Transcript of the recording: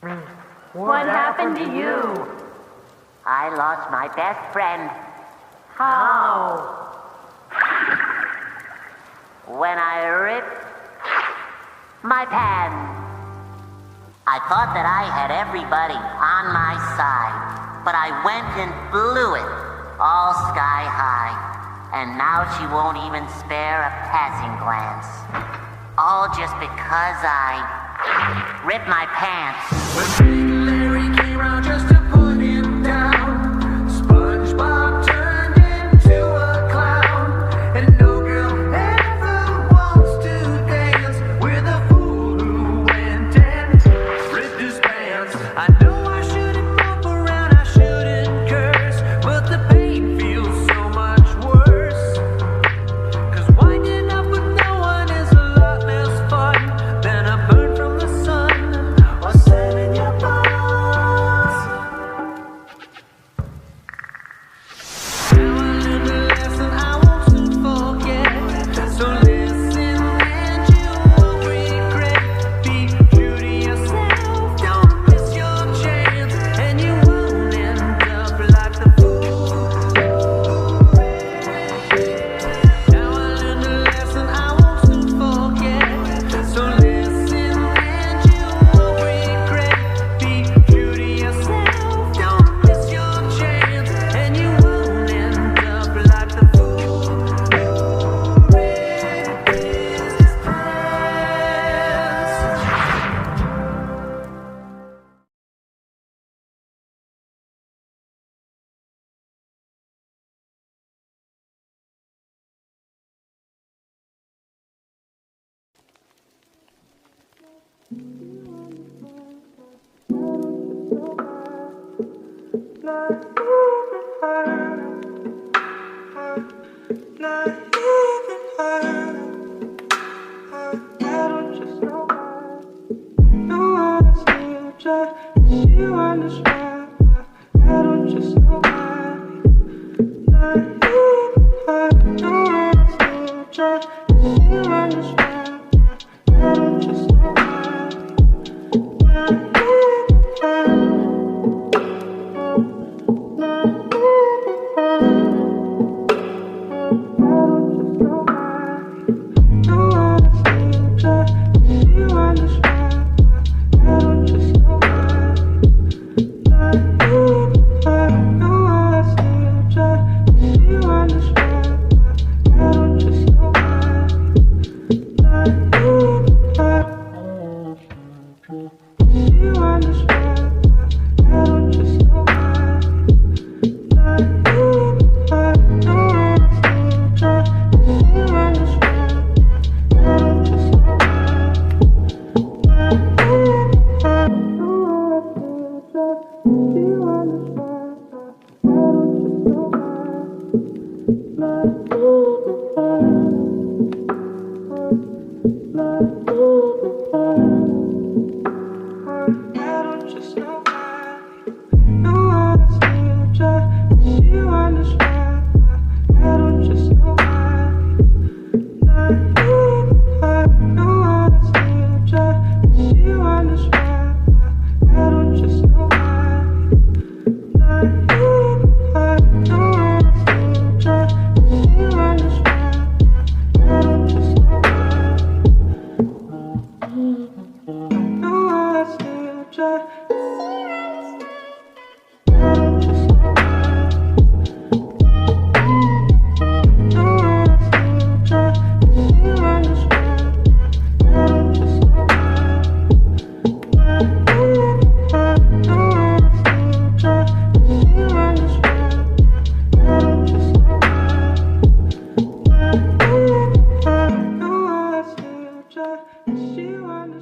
What happened to you? I lost my best friend How? when I ripped my pants. I thought that I had everybody on my side, but I went and blew it all sky high. And now she won't even spare a passing glance. All just because I ripped my pants. When Big Larry came around just to put him down, SpongeBob turned into a clown. And no girl ever wants to dance with a fool who went and ripped his pants. I know I shouldn't mope around, I shouldn't curse, but the pain feels so much worse. 'Cause winding up with no one is a lot less fun than a burn from the sun or sand in your bones. Now I learned a lesson I won't soon forget. So listen and you won't regret. Be true to yourself, don't miss your chance, and you won't end up like the fool. Now I learned a lesson I won't soon forget. So listen and you won't regret. Be true to yourself, don't miss your chance, and you won't end up like the fool who ripped his pants. She wanna